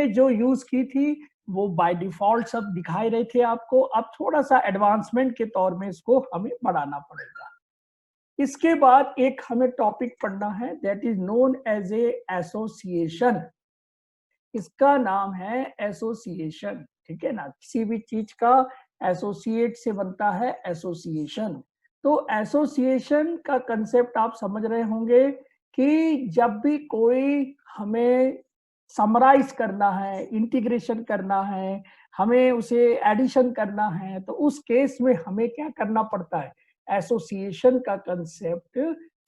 जो यूज की थी वो बाय डिफॉल्ट सब दिखाई रहे थे आपको, अब थोड़ा सा एडवांसमेंट के तौर में इसको हमें बढ़ाना पड़ेगा। इसके बाद एक हमें टॉपिक पढ़ना है, that is known as a association. इसका नाम है एसोसिएशन, ठीक है ना। किसी भी चीज का एसोसिएट से बनता है एसोसिएशन। तो एसोसिएशन का कंसेप्ट आप समझ रहे होंगे कि जब भी कोई हमें समराइज करना है, इंटीग्रेशन करना है, हमें उसे एडिशन करना है, तो उस केस में हमें क्या करना पड़ता है, एसोसिएशन का कंसेप्ट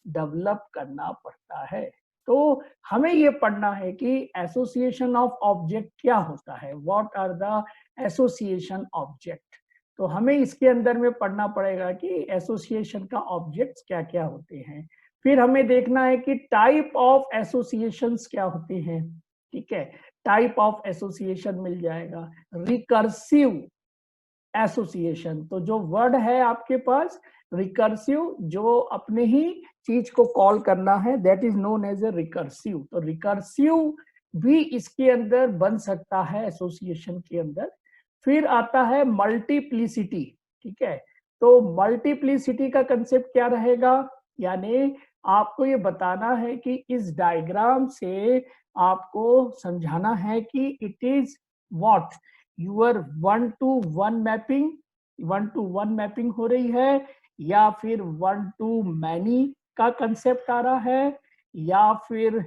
डेवलप करना पड़ता है। तो हमें ये पढ़ना है कि एसोसिएशन ऑफ ऑब्जेक्ट क्या होता है, what are the association object. तो हमें इसके अंदर में पढ़ना पड़ेगा कि एसोसिएशन का ऑब्जेक्ट्स क्या क्या होते हैं। फिर हमें देखना है कि टाइप ऑफ एसोसिएशंस क्या होते हैं, ठीक है। टाइप ऑफ एसोसिएशन मिल जाएगा। रिकर्सिव एसोसिएशन, तो जो वर्ड है आपके पास रिकर्सिव, जो अपने ही चीज को कॉल करना है, that is known as a recursive. तो रिकर्सिव भी इसके अंदर बन सकता है एसोसिएशन के अंदर। फिर आता है मल्टीप्लिसिटी, ठीक है। तो मल्टीप्लिसिटी का कंसेप्ट क्या रहेगा, यानी आपको ये बताना है कि इस डायग्राम से आपको समझाना है कि it is what your 1-to-1 mapping, 1-to-1 mapping हो रही है, या फिर 1-to-many का कंसेप्ट आ रहा है, या फिर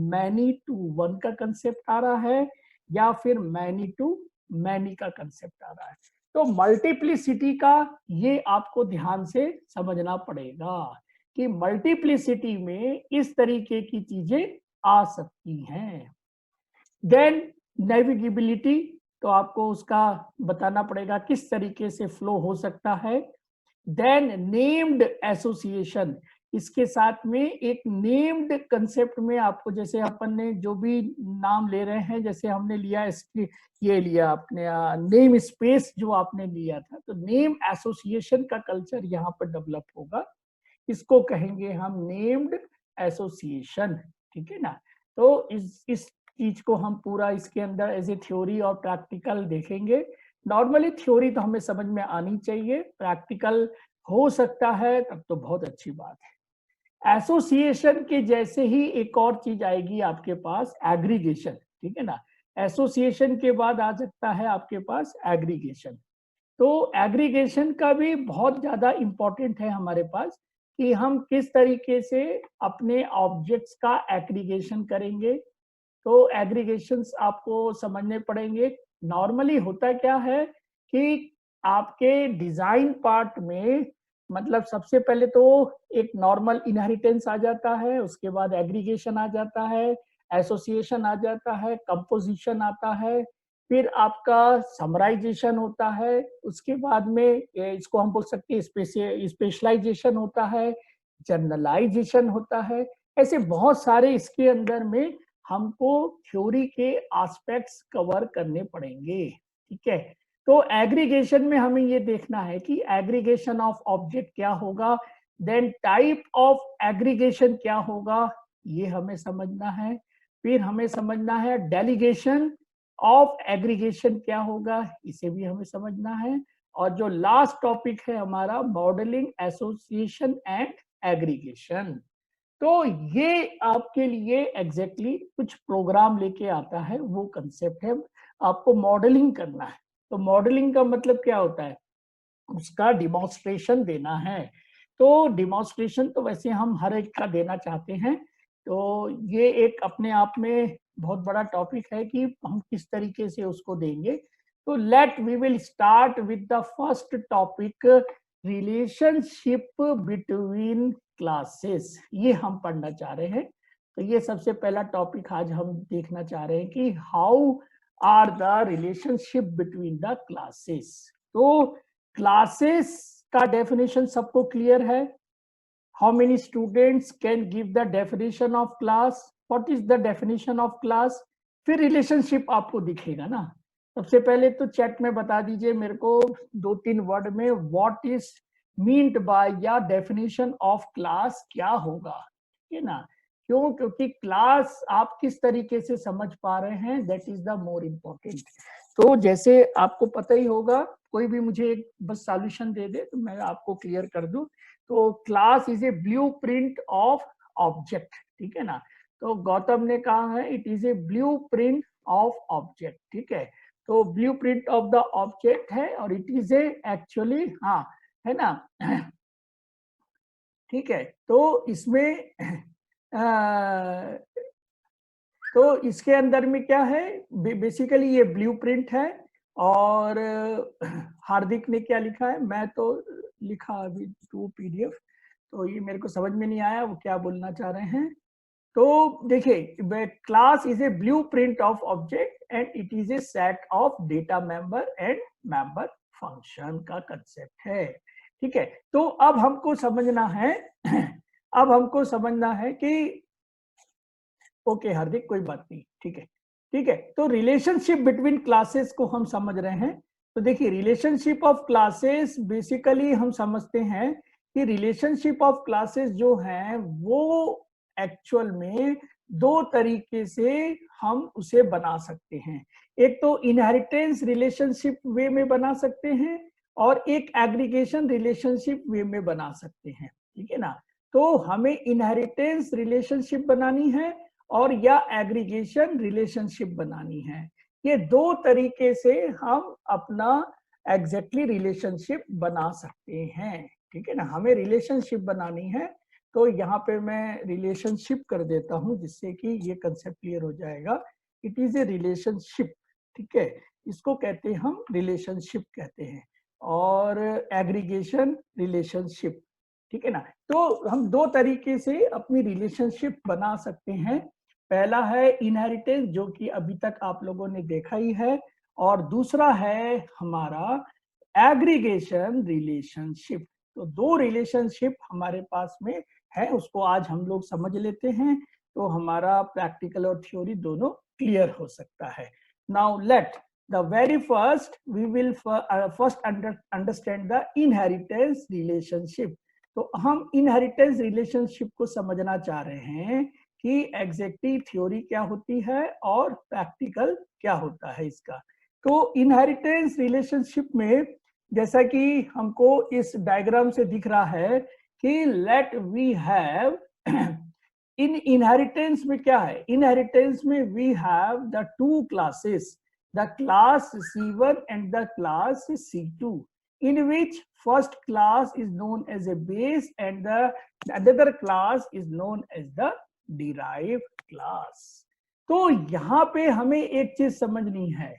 many-to-1 का कंसेप्ट आ रहा है, या फिर many-to-many का कंसेप्ट आ रहा है। तो मल्टीप्लिसिटी का ये आपको ध्यान से समझना पड़ेगा कि मल्टीप्लिसिटी में इस तरीके की चीजें आ सकती हैं। देन नेविगेबिलिटी, तो आपको उसका बताना पड़ेगा किस तरीके से फ्लो हो सकता है। देन नेम्ड एसोसिएशन, इसके साथ में एक नेम्ड कंसेप्ट में आपको, जैसे अपन ने जो भी नाम ले रहे हैं, जैसे हमने लिया ये लिया आपने नेम स्पेस जो आपने लिया था, तो नेम एसोसिएशन का कल्चर यहाँ पर डेवलप होगा। इसको कहेंगे हम नेम्ड एसोसिएशन, ठीक है ना। तो इस चीज को हम पूरा इसके अंदर एज ए थ्योरी और प्रैक्टिकल देखेंगे। नॉर्मली थ्योरी तो हमें समझ में आनी चाहिए, प्रैक्टिकल हो सकता है तब तो बहुत अच्छी बात है। एसोसिएशन के जैसे ही एक और चीज आएगी आपके पास, एग्रीगेशन, ठीक है ना। एसोसिएशन के बाद आ सकता है आपके पास एग्रीगेशन। तो एग्रीगेशन का भी बहुत ज्यादा इंपॉर्टेंट है हमारे पास कि हम किस तरीके से अपने ऑब्जेक्ट्स का एग्रीगेशन करेंगे। तो एग्रीगेशंस आपको समझने पड़ेंगे। नॉर्मली होता क्या है कि आपके डिजाइन पार्ट में, मतलब सबसे पहले तो एक नॉर्मल इनहेरिटेंस आ जाता है, उसके बाद एग्रीगेशन आ जाता है, एसोसिएशन आ जाता है, कंपोजिशन आता है, फिर आपका समराइजेशन होता है, उसके बाद में इसको हम बोल सकते हैं स्पेशलाइजेशन होता है, जनरलाइजेशन होता है। ऐसे बहुत सारे इसके अंदर में हमको थ्योरी के एस्पेक्ट्स कवर करने पड़ेंगे, ठीक है। तो एग्रीगेशन में हमें ये देखना है कि एग्रीगेशन ऑफ ऑब्जेक्ट क्या होगा, देन टाइप ऑफ एग्रीगेशन क्या होगा, ये हमें समझना है। फिर हमें समझना है डेलीगेशन ऑफ एग्रीगेशन क्या होगा, इसे भी हमें समझना है। और जो लास्ट टॉपिक है हमारा, मॉडलिंग एसोसिएशन एंड एग्रीगेशन। तो ये आपके लिए एग्जैक्टली कुछ प्रोग्राम लेके आता है, वो कंसेप्ट है। आपको मॉडलिंग करना है। तो मॉडलिंग का मतलब क्या होता है, उसका डिमॉन्स्ट्रेशन देना है। तो डिमॉन्स्ट्रेशन तो वैसे हम हर एक का देना चाहते हैं। तो ये एक अपने आप में बहुत बड़ा टॉपिक है कि हम किस तरीके से उसको देंगे। तो we will start with the first topic, relationship between classes. ये हम पढ़ना चाह रहे हैं। तो ये सबसे पहला टॉपिक आज हम देखना चाह रहे हैं कि how are the relationship between the classes. तो क्लासेस का डेफिनेशन सबको क्लियर है। How many students can give the definition of class, what is the definition of class. फिर रिलेशनशिप आपको दिखेगा ना। सबसे पहले तो चैट में बता दीजिए मेरे को 2-3 वर्ड में, व्हाट इज मीन्ड बाय या डेफिनेशन ऑफ क्लास क्या होगा, ठीक है ना। क्यों? क्योंकि क्लास आप किस तरीके से समझ पा रहे हैं, that is the more important. तो जैसे आपको पता ही होगा, कोई भी मुझे एक बस सॉल्यूशन दे दे तो मैं आपको क्लियर कर दूं। तो class is A blueprint of object, ठीक है ना। तो गौतम ने कहा है it is A blueprint of object, ठीक है। तो ब्लूप्रिंट ऑफ द ऑब्जेक्ट है और इट इज ए एक्चुअली, हाँ है ना, ठीक है। तो इसमें तो इसके अंदर में क्या है, बेसिकली ये ब्लूप्रिंट है। और हार्दिक ने क्या लिखा है, मैं तो लिखा अभी टू पीडीएफ, तो ये मेरे को समझ में नहीं आया वो क्या बोलना चाह रहे हैं। तो देखिए, class is A blueprint of object and it is A set of data member and member function का कंसेप्ट है, ठीक है। तो अब हमको समझना है अब हमको समझना है कि ओके हार्दिक, कोई बात नहीं, ठीक है, ठीक है। तो रिलेशनशिप बिटवीन क्लासेस को हम समझ रहे हैं। तो देखिए, रिलेशनशिप ऑफ क्लासेस बेसिकली हम समझते हैं कि रिलेशनशिप ऑफ क्लासेस जो हैं वो एक्चुअल में दो तरीके से हम उसे बना सकते हैं। एक तो इनहेरिटेंस रिलेशनशिप वे में बना सकते हैं और एक एग्रीगेशन रिलेशनशिप वे में बना सकते हैं, ठीक है ना। तो हमें इनहेरिटेंस रिलेशनशिप बनानी है और या एग्रीगेशन रिलेशनशिप बनानी है। ये दो तरीके से हम अपना एग्जैक्टली रिलेशनशिप बना सकते हैं, ठीक है ना। हमें रिलेशनशिप बनानी है, तो यहाँ पे मैं रिलेशनशिप कर देता हूँ जिससे कि ये कंसेप्ट क्लियर हो जाएगा। इट इज ए रिलेशनशिप, ठीक है, इसको कहते हैं हम रिलेशनशिप कहते हैं, और एग्रीगेशन रिलेशनशिप, ठीक है ना। तो हम दो तरीके से अपनी रिलेशनशिप बना सकते हैं। पहला है इनहेरिटेंस, जो कि अभी तक आप लोगों ने देखा ही है, और दूसरा है हमारा एग्रीगेशन रिलेशनशिप। तो दो रिलेशनशिप हमारे पास में है, उसको आज हम लोग समझ लेते हैं, तो हमारा प्रैक्टिकल और थ्योरी दोनों क्लियर हो सकता है। Now let the very first we will first understand the inheritance relationship. तो हम इनहेरिटेंस रिलेशनशिप को समझना चाह रहे हैं कि एग्जैक्टली थ्योरी क्या होती है और प्रैक्टिकल क्या होता है इसका। तो इनहेरिटेंस रिलेशनशिप में, जैसा कि हमको इस डायग्राम से दिख रहा है कि let we have in inheritance में क्या है, इनहेरिटेंस में we have the two classes, the class C1 and the class C2, in which first class is known as a base and the another class is known as the derived class। तो यहाँ पे हमें एक चीज समझनी है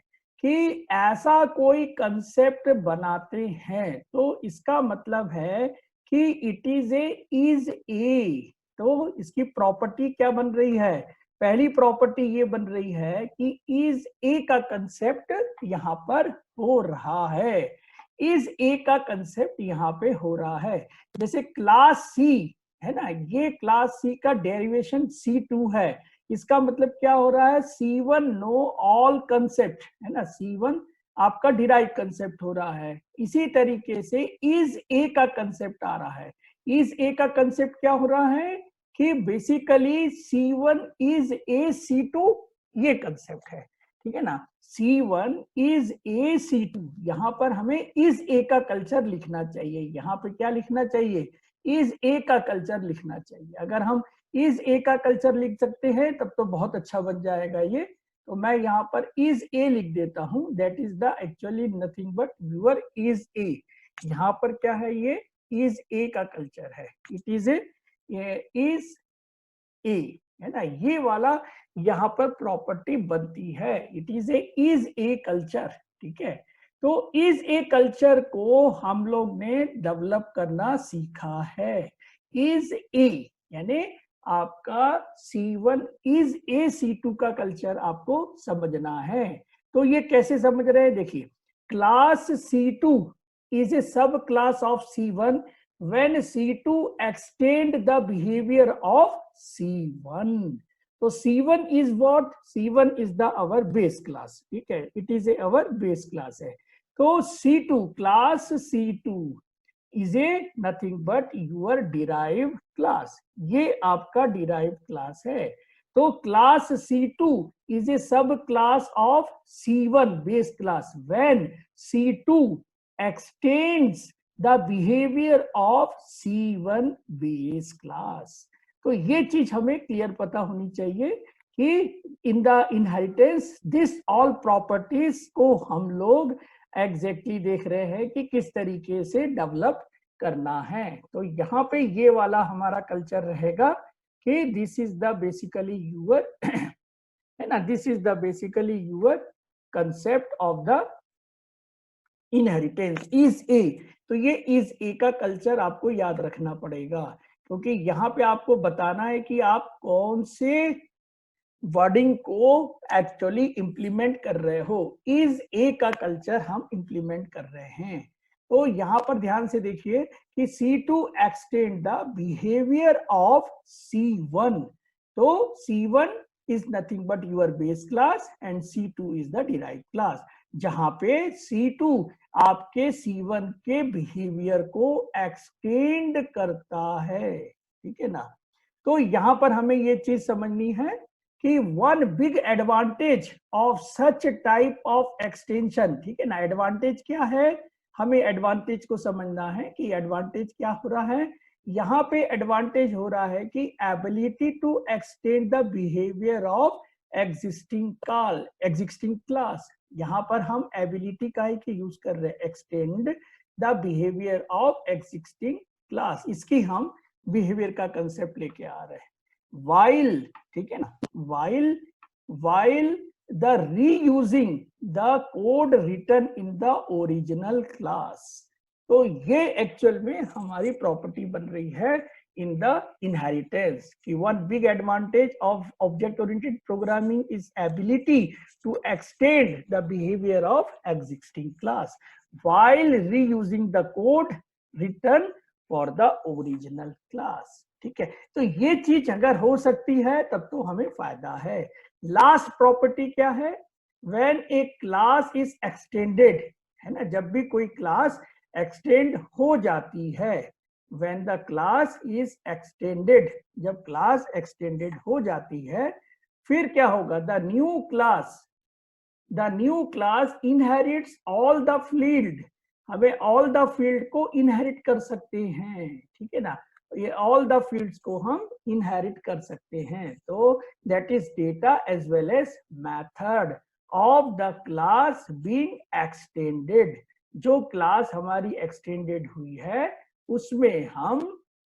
कि ऐसा कोई कंसेप्ट बनाते हैं तो इसका मतलब है कि इट इज ए। तो इसकी प्रॉपर्टी क्या बन रही है, पहली प्रॉपर्टी ये बन रही है कि इज ए का कंसेप्ट यहाँ पर हो रहा है, इज ए का कंसेप्ट यहाँ पे हो रहा है। जैसे क्लास सी है ना, ये क्लास सी का डेरिवेशन C2 है, इसका मतलब क्या हो रहा है, C1 नो ऑल कंसेप्ट है ना, C1 आपका डिराइव कंसेप्ट हो रहा है। इसी तरीके से इज ए का कंसेप्ट आ रहा है, इज ए का कंसेप्ट क्या हो रहा है कि basically C1 is a C2, ये कंसेप्ट है, ठीक है ना। C1 इज ए C2, यहाँ पर हमें इज ए का कल्चर लिखना चाहिए, यहाँ पे क्या लिखना चाहिए, इज ए का कल्चर लिखना चाहिए। अगर हम इज ए का कल्चर लिख सकते हैं तब तो बहुत अच्छा बन जाएगा ये। तो मैं यहाँ पर इज ए लिख देता हूँ, that is the actually nothing but viewer is a. यहाँ पर क्या है, ये इज ए का कल्चर है, it is A is a है ना, ये वाला यहाँ पर प्रॉपर्टी बनती है, इट इज ए कल्चर, ठीक है। तो इज ए कल्चर को हम लोग ने डेवलप करना सीखा है। इज ए यानी आपका C1 इज ए C2 का कल्चर आपको समझना है। तो ये कैसे समझ रहे हैं, देखिए, क्लास C2 इज ए सब class of C1 when C2 extend the behavior of C1। तो C1 is what, C1 is the our base class, ठीक है, it is a our base class है। तो C2 class C2 is a nothing but your derived class, ये आपका derived class है। तो class C2 is ए सब class of C1 base class when C2 x tends the behaviour of C1 base class. तो ये चीज हमें क्लियर पता होनी चाहिए कि in the inheritance this all properties को हम लोग एग्जैक्टली देख रहे हैं कि किस तरीके से डेवलप करना है। तो यहाँ पे ये वाला हमारा कल्चर रहेगा कि this is the basically your है ना, this is the basically your concept of the inheritance is a. तो ये इज ए का कल्चर आपको याद रखना पड़ेगा, क्योंकि यहाँ पे आपको बताना है कि आप कौन से वर्डिंग को एक्चुअली इंप्लीमेंट कर रहे हो। इज ए का कल्चर हम इंप्लीमेंट कर रहे हैं। तो यहाँ पर ध्यान से देखिए कि C2 extend the behaviour of C1। तो C1 is nothing but your base class and C2 is the derived class, जहां पे C2 आपके C1 के बिहेवियर को एक्सटेंड करता है। ठीक है ना। तो यहाँ पर हमें ये चीज समझनी है कि one big advantage of such type of extension, ठीक है ना। एडवांटेज क्या है, हमें एडवांटेज को समझना है कि एडवांटेज क्या हो रहा है। यहाँ पे एडवांटेज हो रहा है कि ability to extend the behaviour of existing class. यहाँ पर हम एबिलिटी का ही यूज कर रहे हैं, extend the behaviour of existing class, इसकी हम बिहेवियर का कंसेप्ट लेके आ रहे हैं। while, ठीक है ना, while the reusing the code written in the original class। तो ये एक्चुअल में हमारी प्रॉपर्टी बन रही है in the inheritance कि one big advantage of object oriented programming is ability to extend the behavior of existing class while reusing the code written for the original class। ठीक है, तो ये चीज अगर हो सकती है तब तो हमें फायदा है। लास्ट प्रॉपर्टी क्या है, when A class is extended, है ना, जब भी कोई क्लास एक्सटेंड हो जाती है, when the class is extended, जब क्लास एक्सटेंडेड हो जाती है, फिर क्या होगा, the new class inherits all the field, हमें ऑल द फील्ड को इनहेरिट कर सकते हैं। ठीक है ना, ये ऑल द फील्ड्स को हम इनहेरिट कर सकते हैं। तो that is data as well as method of the class being extended. जो क्लास हमारी एक्सटेंडेड हुई है उसमें हम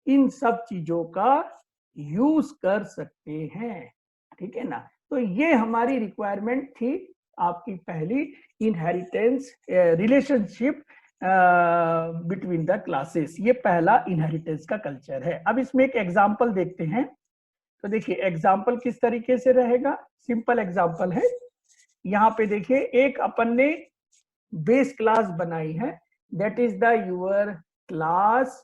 इन सब चीजों का यूज कर सकते हैं। ठीक है ना, तो ये हमारी रिक्वायरमेंट थी आपकी पहली inheritance relationship between the classes, ये पहला इनहेरिटेंस का कल्चर है। अब इसमें एक एग्जांपल देखते हैं। तो देखिए एग्जांपल किस तरीके से रहेगा, सिंपल एग्जांपल है। यहाँ पे देखिए एक अपन ने बेस क्लास बनाई है, that is the your class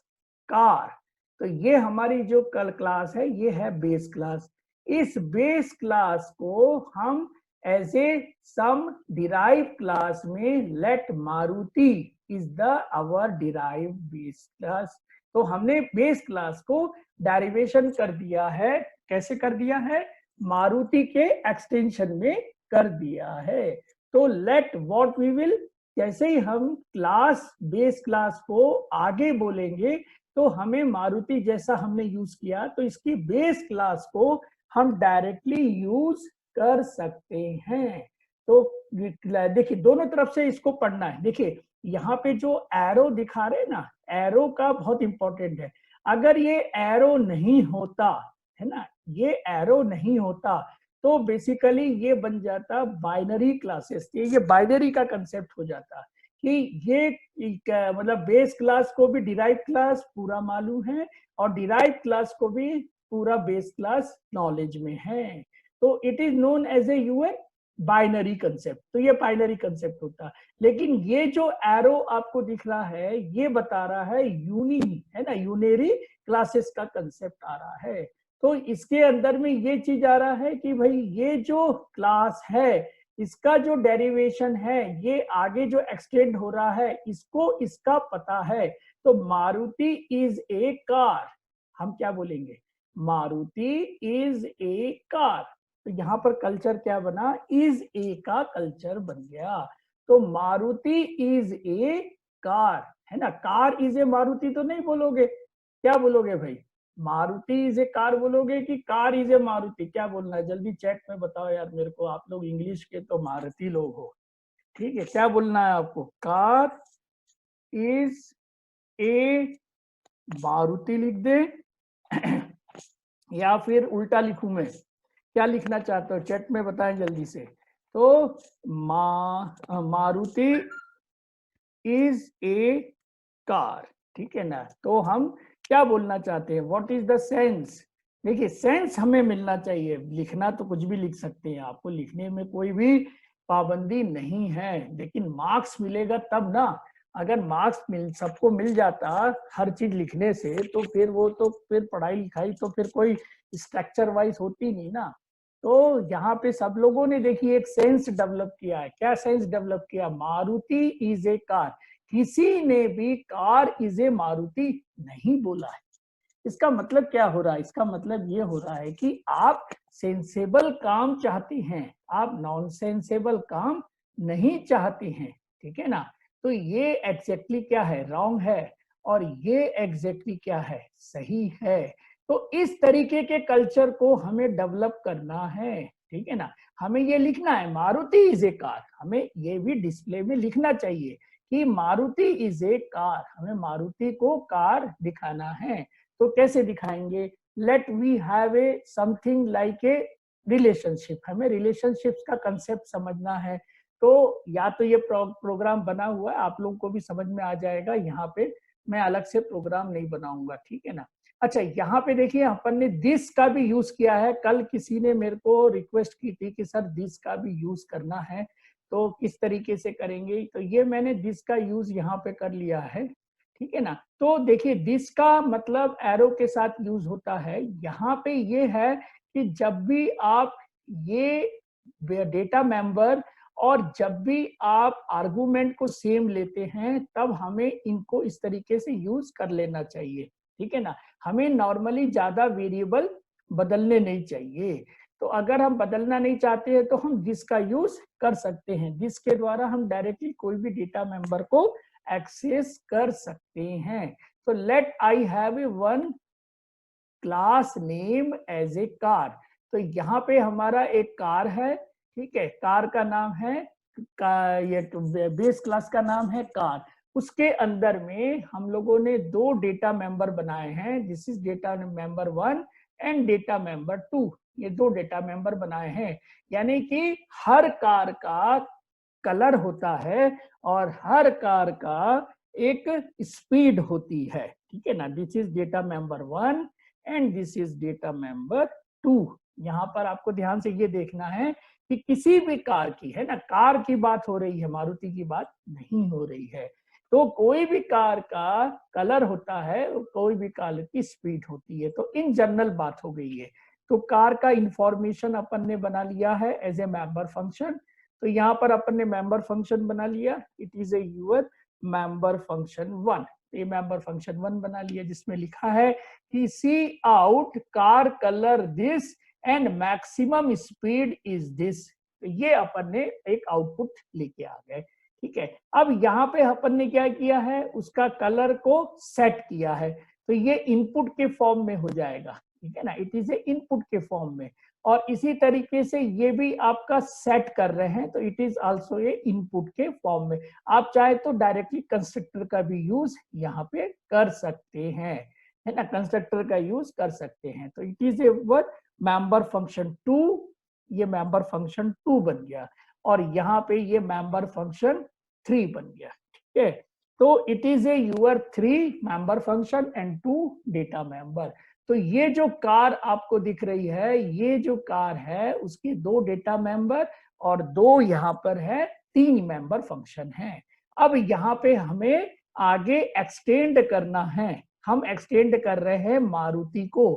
car. तो ये हमारी जो कल क्लास है ये है बेस क्लास। इस बेस क्लास को हम as a some derive class में let Maruti is the our derive base class. तो हमने बेस क्लास को डेरिवेशन कर दिया है, कैसे कर दिया है, मारुति के एक्सटेंशन में कर दिया है। तो लेट व्हाट वी विल, जैसे ही हम क्लास बेस क्लास को आगे बोलेंगे तो हमें मारुति जैसा हमने यूज किया, तो इसकी बेस क्लास को हम डायरेक्टली यूज कर सकते हैं। तो देखिए दोनों तरफ से इसको पढ़ना है। देखिए यहाँ पे जो एरो दिखा रहे ना, एरो का बहुत इंपॉर्टेंट है। अगर ये एरो नहीं होता, है ना, ये एरो नहीं होता तो बेसिकली ये बन जाता बाइनरी क्लासेस। ये बाइनरी का कंसेप्ट हो जाता कि ये मतलब बेस क्लास को भी डिराइव क्लास पूरा मालूम है और डिराइव क्लास को भी पूरा बेस क्लास नॉलेज में है। तो it is known as a UN binary concept. तो ये बाइनरी कंसेप्ट होता है। लेकिन ये जो एरो आपको दिख रहा है ये बता रहा है यूनी, है ना, यूनेरी क्लासेस का कंसेप्ट आ रहा है। तो इसके अंदर में ये चीज आ रहा है कि भाई ये जो क्लास है इसका जो डेरिवेशन है, ये आगे जो एक्सटेंड हो रहा है इसको इसका पता है। तो मारुति इज ए कार, हम क्या बोलेंगे, मारुति इज ए कार। तो यहाँ पर कल्चर क्या बना, इज ए का कल्चर बन गया। तो मारुति इज ए कार, है ना, कार इज ए मारुति तो नहीं बोलोगे, क्या बोलोगे भाई, मारुति इज ए कार बोलोगे कि कार इज ए मारुति, क्या बोलना है, जल्दी चैट में बताओ यार मेरे को, आप लोग इंग्लिश के तो मारुति लोग हो, ठीक है, क्या बोलना है आपको, कार इज ए मारुति लिख दे या फिर उल्टा लिखूं मैं, क्या लिखना चाहते हो चैट में बताएं जल्दी से। तो मारुति इज ए कार, ठीक है ना। तो हम क्या बोलना चाहते हैं, व्हाट इज द सेंस, देखिए सेंस हमें मिलना चाहिए, लिखना तो कुछ भी लिख सकते हैं, आपको लिखने में कोई भी पाबंदी नहीं है, लेकिन मार्क्स मिलेगा तब ना, अगर मार्क्स सबको मिल जाता हर चीज लिखने से, तो फिर वो तो फिर पढ़ाई लिखाई तो फिर कोई स्ट्रक्चर वाइज होती नहीं ना। तो यहाँ पे सब लोगों ने देखिए एक सेंस डेवलप किया है, क्या सेंस डेवलप किया, मारुति इज ए कार, किसी ने भी कार इज ए मारुति नहीं बोला है। इसका मतलब क्या हो रहा है, इसका मतलब ये हो रहा है कि आप सेंसेबल काम चाहती हैं, आप नॉन सेंसेबल काम नहीं चाहती हैं, ठीक है ना। तो ये एग्जैक्टली क्या है, रॉन्ग है, और ये एग्जैक्टली क्या है, सही है। तो इस तरीके के कल्चर को हमें डेवलप करना है, ठीक है ना। हमें ये लिखना है मारुति इज ए कार, हमें ये भी डिस्प्ले में लिखना चाहिए कि मारुति इज ए कार, हमें मारुति को कार दिखाना है। तो कैसे दिखाएंगे, let we have a something like a relationship, हमें रिलेशनशिप्स का कंसेप्ट समझना है। तो या तो ये प्रोग्राम बना हुआ है, आप लोगों को भी समझ में आ जाएगा, यहाँ पे मैं अलग से प्रोग्राम नहीं बनाऊंगा, ठीक है ना। अच्छा, यहाँ पे देखिए अपन ने दिस का भी यूज किया है, कल किसी ने मेरे को रिक्वेस्ट की थी कि सर दिस का भी यूज करना है, तो किस तरीके से करेंगे, तो ये मैंने दिस का यूज यहाँ पे कर लिया है, ठीक है ना। तो देखिए दिस का मतलब एरो के साथ यूज होता है, यहाँ पे ये है कि जब भी आप ये डेटा मेंबर और जब भी आप आर्गुमेंट को सेम लेते हैं, तब हमें इनको इस तरीके से यूज कर लेना चाहिए, ठीक है ना। हमें नॉर्मली ज्यादा वेरिएबल बदलने नहीं चाहिए। तो अगर हम बदलना नहीं चाहते हैं तो हम दिस का यूज कर सकते हैं, दिस के द्वारा हम डायरेक्टली कोई भी डेटा मेंबर को एक्सेस कर सकते हैं। तो let I have a one class name as a car, तो यहाँ पे हमारा एक कार है, ठीक है, कार का नाम है ये बेस क्लास का नाम है कार। उसके अंदर में हम लोगों ने दो डेटा मेंबर बनाए हैं, this is data member 1 and data member 2, ये दो डेटा मेंबर बनाए हैं। यानी कि हर कार का कलर होता है और हर कार का एक स्पीड होती है, ठीक है ना। This is data member 1 and this is data member 2। यहाँ पर आपको ध्यान से ये देखना है कि किसी भी कार की, है ना, कार की बात हो रही है, मारुति की बात नहीं हो रही है। तो कोई भी कार का कलर होता है, कोई भी कार की स्पीड होती है, तो इन जनरल बात हो गई है। तो कार का इंफॉर्मेशन अपन ने बना लिया है एज ए मेंबर फंक्शन। तो यहाँ पर अपन ने मेंबर फंक्शन बना लिया, it is a your member function 1, ये मेंबर फंक्शन 1 बना लिया, जिसमें लिखा है कि see out car colour this and maximum speed is this. तो ये अपन ने एक आउटपुट लेके आ गए, ठीक है। अब यहाँ पे अपन ने क्या किया है, उसका कलर को सेट किया है, तो ये इनपुट के फॉर्म में हो जाएगा, ठीक है ना, इट इज ए इनपुट के फॉर्म में। और इसी तरीके से ये भी आपका सेट कर रहे हैं, तो it is also a input के फॉर्म में। आप चाहे तो डायरेक्टली कंस्ट्रक्टर का भी यूज यहाँ पे कर सकते हैं, है ना, कंस्ट्रक्टर का यूज कर सकते हैं। तो it is a word member function 2, ये मेंबर फंक्शन 2 बन गया, और यहाँ पे ये मेंबर फंक्शन 3 बन गया, ठीक है। तो it is a your 3 member function and 2 data member. तो ये जो कार आपको दिख रही है, ये जो कार है उसके 2 डेटा मेंबर और 2 यहाँ पर है 3 मेंबर फंक्शन है। अब यहाँ पे हमें आगे एक्सटेंड करना है, हम एक्सटेंड कर रहे हैं मारुति को।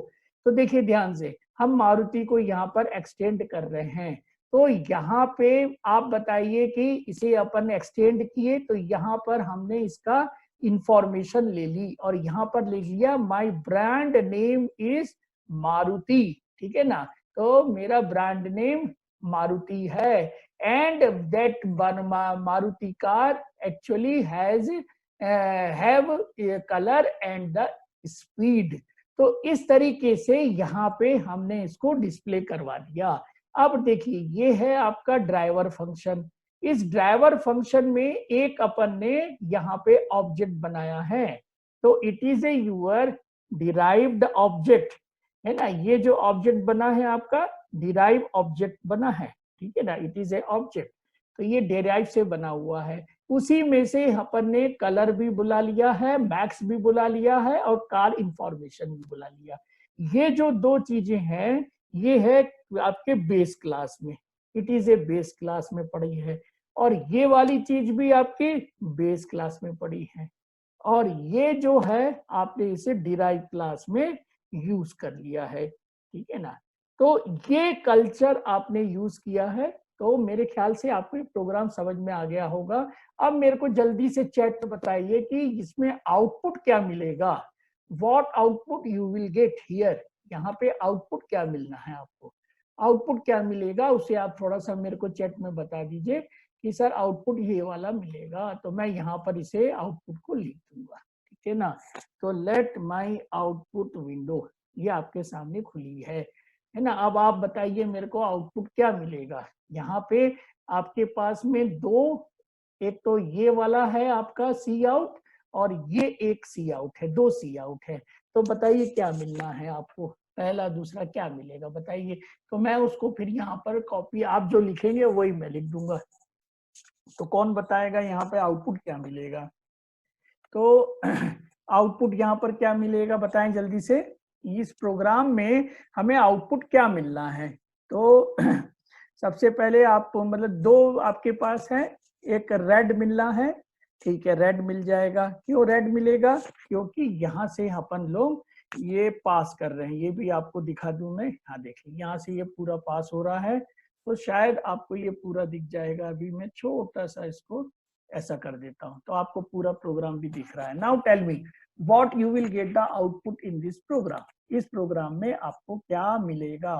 तो देखिए ध्यान से, हम मारुति को यहाँ पर एक्सटेंड कर रहे हैं। तो यहाँ पे आप बताइए कि इसे अपन एक्सटेंड किए, तो यहाँ पर हमने इसका इंफॉर्मेशन ले ली और यहाँ पर लिख लिया my brand name is Maruti, ठीक है ना। तो मेरा ब्रांड नेम मारुति है and that Maruti car actually has have colour and the speed. तो इस तरीके से यहाँ पे हमने इसको डिस्प्ले करवा दिया। अब देखिए ये है आपका ड्राइवर फंक्शन। इस ड्राइवर फंक्शन में एक अपन ने यहाँ पे ऑब्जेक्ट बनाया है, तो it is a your derived object, है ना। ये जो ऑब्जेक्ट बना है आपका डिराइव ऑब्जेक्ट बना है, ठीक है ना, इट इज ए ऑब्जेक्ट। तो ये डिराइव से बना हुआ है। उसी में से अपन ने कलर भी बुला लिया है, मैक्स भी बुला लिया है और कार इंफॉर्मेशन भी बुला लिया। ये जो दो चीजें हैं ये है आपके बेस क्लास में, it is A base class में पड़ी है, और ये वाली चीज भी आपकी बेस क्लास में पड़ी है, और ये जो है आपने इसे डिराइव क्लास में यूज कर लिया है, ठीक है ना। तो ये कल्चर आपने यूज किया है। तो मेरे ख्याल से आपको ये प्रोग्राम समझ में आ गया होगा। अब मेरे को जल्दी से चैट में बताइए कि इसमें आउटपुट क्या मिलेगा, what output you will get here. यहाँ पे आउटपुट क्या मिलना है आपको, आउटपुट क्या मिलेगा उसे आप थोड़ा सा मेरे को चैट में बता दीजिए कि सर आउटपुट ये वाला मिलेगा। तो मैं यहाँ पर इसे आउटपुट को लिख दूंगा, ठीक है ना। तो लेट माई आउटपुट विंडो ये आपके सामने खुली है ना। अब आप बताइए मेरे को आउटपुट क्या मिलेगा। यहाँ पे आपके पास में दो, एक तो ये वाला है आपका सी आउट और ये एक सी आउट है, दो सी आउट है। तो बताइए क्या मिलना है आपको, पहला दूसरा क्या मिलेगा बताइए। तो मैं उसको फिर यहाँ पर कॉपी, आप जो लिखेंगे वही मैं लिख दूंगा। तो कौन बताएगा यहाँ पे आउटपुट क्या मिलेगा। तो आउटपुट यहाँ पर क्या मिलेगा बताएं जल्दी से। इस प्रोग्राम में हमें आउटपुट क्या मिलना है। तो सबसे पहले आप मतलब दो आपके पास है, एक रेड मिलना है, ठीक है, रेड मिल जाएगा। क्यों रेड मिलेगा, क्योंकि यहाँ से अपन लोग ये पास कर रहे हैं। ये भी आपको दिखा दूं मैं, हाँ देखिए यहाँ से ये पूरा पास हो रहा है, तो शायद आपको ये पूरा दिख जाएगा। अभी मैं छोटा सा इसको ऐसा कर देता हूँ तो आपको पूरा प्रोग्राम भी दिख रहा है। Now tell me what you will get the output in this program. इस प्रोग्राम में आपको क्या मिलेगा,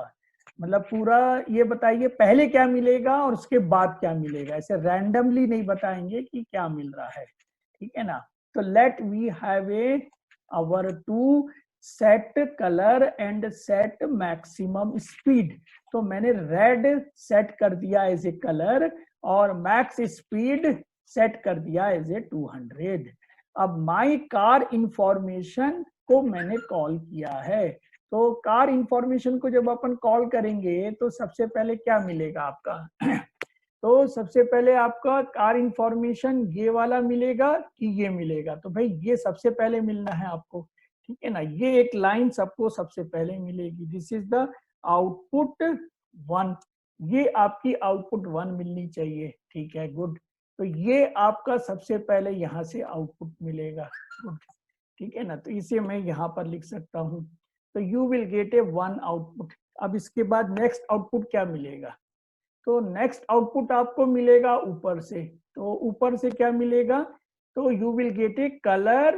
मतलब पूरा ये बताइए पहले क्या मिलेगा और उसके बाद क्या मिलेगा। ऐसे रैंडमली नहीं बताएंगे कि क्या मिल रहा है, ठीक है ना। तो let we have a hour to set colour and set maximum speed. तो मैंने रेड सेट कर दिया एज ए कलर और मैक्स स्पीड सेट कर दिया एज ए 200। अब माई कार इंफॉर्मेशन को मैंने कॉल किया है। तो कार इंफॉर्मेशन को जब अपन कॉल करेंगे तो सबसे पहले क्या मिलेगा आपका तो सबसे पहले आपका कार इंफॉर्मेशन ये वाला मिलेगा कि ये मिलेगा। तो भाई ये सबसे पहले मिलना है आपको, ठीक है ना। ये एक लाइन सबको सबसे पहले मिलेगी, दिस इज द आउटपुट 1। ये आपकी आउटपुट 1 मिलनी चाहिए, ठीक है, गुड। तो ये आपका सबसे पहले यहाँ से आउटपुट मिलेगा, गुड, ठीक है ना। तो इसे मैं यहाँ पर लिख सकता हूँ। तो you will gate A 1 output. अब इसके बाद नेक्स्ट आउटपुट क्या मिलेगा, तो नेक्स्ट आउटपुट आपको मिलेगा ऊपर से। तो ऊपर से क्या मिलेगा, तो you will gate A colour,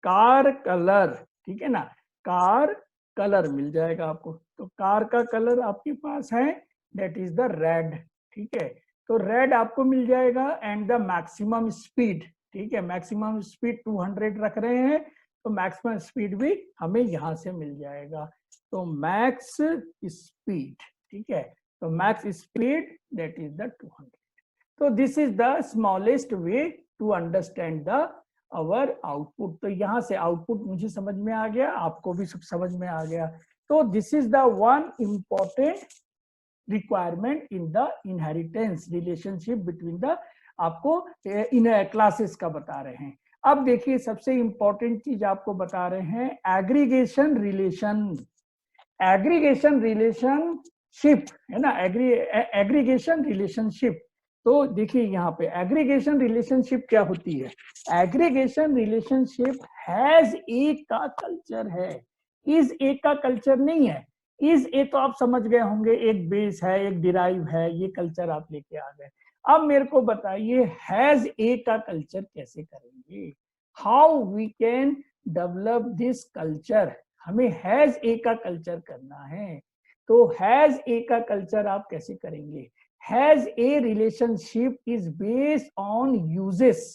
car colour, ठीक है ना, कार कलर मिल जाएगा आपको। तो कार का कलर आपके पास है, दैट इज द रेड, ठीक है। तो रेड आपको मिल जाएगा एंड द मैक्सिमम स्पीड, ठीक है, मैक्सिमम स्पीड 200 रख रहे हैं, तो मैक्सिमम स्पीड भी हमें यहाँ से मिल जाएगा। तो मैक्स स्पीड, ठीक है, तो max speed that is the 200। तो this is the smallest way to understand the our output. तो यहाँ से आउटपुट मुझे समझ में आ गया, आपको भी सब समझ में आ गया। तो this is the one important requirement in the inheritance relationship between the, आपको इन क्लासेस का बता रहे हैं। अब देखिए सबसे इंपॉर्टेंट चीज आपको बता रहे हैं एग्रीगेशन रिलेशन, एग्रीगेशन रिलेशनशिप, है ना, एग्रीगेशन रिलेशनशिप। तो देखिए यहाँ पे एग्रीगेशन रिलेशनशिप क्या होती है। एग्रीगेशन रिलेशनशिप हैज ए का कल्चर है, इज ए का कल्चर नहीं है। इज ए तो आप समझ गए होंगे, एक बेस है, एक डिराइव है, ये कल्चर आप लेके आ गए। अब मेरे को बताइए हैज ए का कल्चर कैसे करेंगे। How we can develop this culture, हमें हैज ए का कल्चर करना है। तो हैज ए का कल्चर आप कैसे करेंगे? Has a relationship is based on uses.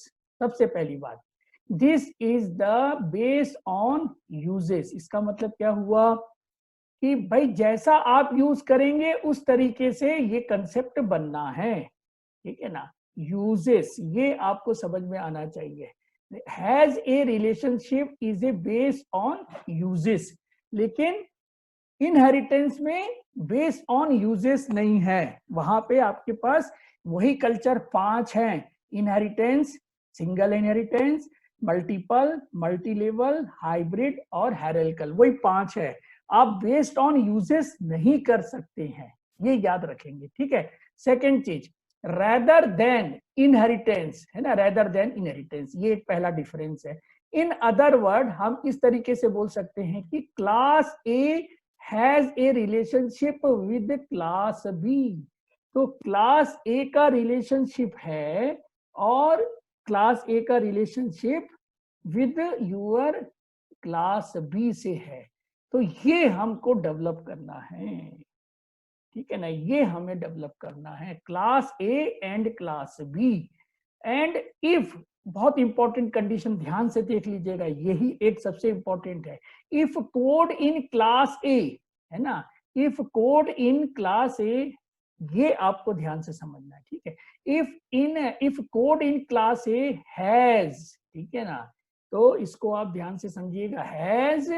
सबसे पहली बात, this is the based on uses. इसका मतलब क्या हुआ कि भाई जैसा आप यूज करेंगे उस तरीके से ये कंसेप्ट बनना है, ठीक है ना। यूजेस, ये आपको समझ में आना चाहिए। Has a relationship is a based on uses, लेकिन इनहेरिटेंस में बेस्ड ऑन यूजेस नहीं है। वहां पे आपके पास वही कल्चर 5 हैं, inheritance, single inheritance, multiple, multilevel, hybrid और हायरार्किकल, वही 5 है। आप बेस्ड ऑन यूजेस नहीं कर सकते हैं, ये याद रखेंगे, ठीक है। सेकेंड चीज, रेदर देन इनहेरिटेंस, है ना, रेदर देन इनहेरिटेंस, ये एक पहला डिफरेंस है। इन अदर वर्ड हम इस तरीके से बोल सकते हैं कि class A has a relationship with class B. तो क्लास ए का रिलेशनशिप है और क्लास ए का relationship with your class B से है। तो ये हमको डेवलप करना है, ठीक है ना, ये हमें डेवलप करना है, class A and class B. And if, बहुत इंपॉर्टेंट कंडीशन ध्यान से देख लीजिएगा, यही एक सबसे इंपॉर्टेंट है। If code in class A, है ना, if code in class A, ये आपको ध्यान से समझना है, ठीक है। If code in class A has, ठीक है ना, तो इसको आप ध्यान से समझिएगा, has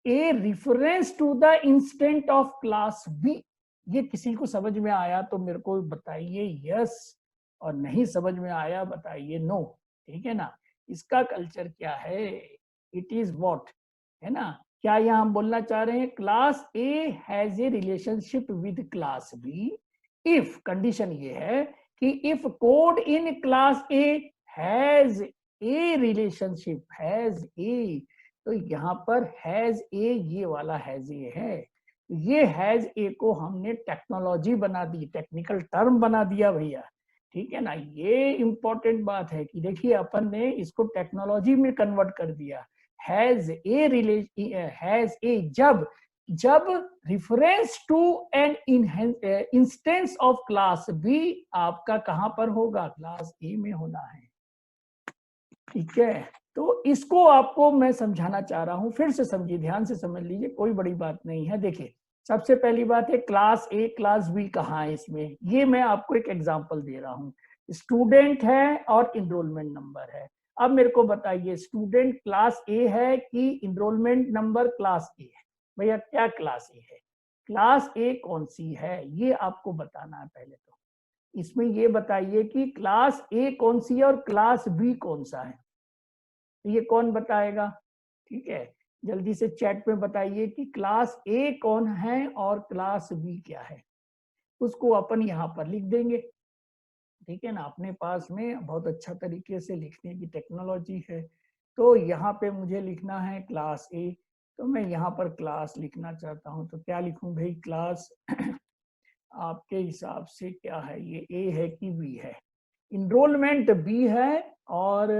a reference to the instant of class B. ये किसी को समझ में आया तो मेरे को बताइए यस, और नहीं समझ में आया बताइए नो, ठीक है ना। इसका कल्चर क्या है? इट इज व्हाट, है ना, क्या यहाँ हम बोलना चाह रहे हैं class A has a relationship with class B if, condition ये है कि if code in class A has a relationship, has a, तो यहाँ पर हैज ए, ये वाला हैज ए है, ये हैज ए को हमने टेक्नोलॉजी बना दी, टेक्निकल टर्म बना दिया भैया, ठीक है ना। ये इंपॉर्टेंट बात है कि देखिए अपन ने इसको टेक्नोलॉजी में कन्वर्ट कर दिया। हैज ए हैज ए जब reference to an instance of class B आपका कहां पर होगा? क्लास ए में होना है, ठीक है। तो इसको आपको मैं समझाना चाह रहा हूं, फिर से समझिए, ध्यान से समझ लीजिए, कोई बड़ी बात नहीं है। देखिए सबसे पहली बात है क्लास ए क्लास बी कहाँ है इसमें, ये मैं आपको एक एग्जांपल दे रहा हूँ। स्टूडेंट है और इनरोलमेंट नंबर है। अब मेरे को बताइए स्टूडेंट क्लास ए है कि इनरोलमेंट नंबर क्लास ए है? भैया क्या क्लास ए है? क्लास ए कौन सी है ये आपको बताना है पहले। तो इसमें ये बताइए कि क्लास ए कौन सी है और क्लास बी कौन सा है, तो ये कौन बताएगा? ठीक है, जल्दी से चैट में बताइए कि क्लास ए कौन है और क्लास बी क्या है। उसको अपन यहाँ पर लिख देंगे, ठीक है ना। अपने पास में बहुत अच्छा तरीके से लिखने की टेक्नोलॉजी है। तो यहाँ पे मुझे लिखना है क्लास ए, तो मैं यहाँ पर क्लास लिखना चाहता हूँ, तो क्या लिखूं भाई? क्लास आपके हिसाब से क्या है, ये ए है कि बी है? इनरोलमेंट बी है और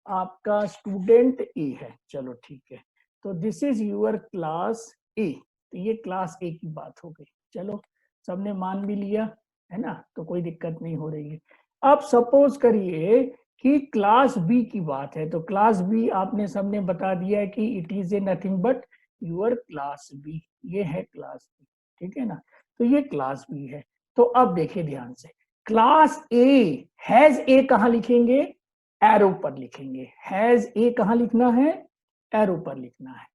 आपका स्टूडेंट ए है, चलो ठीक है। तो this is your class A, तो ये क्लास ए की बात हो गई। चलो सबने मान भी लिया, है ना, तो कोई दिक्कत नहीं हो रही है। अब सपोज करिए कि क्लास बी की बात है, तो क्लास बी आपने सबने बता दिया है कि it is a nothing but your class B, ये है क्लास बी, ठीक है ना। तो ये क्लास बी है। तो अब देखिए ध्यान से, क्लास ए हैज ए कहां लिखेंगे? एरो पर लिखेंगे। हैज ए कहां लिखना है? एरो पर लिखना है।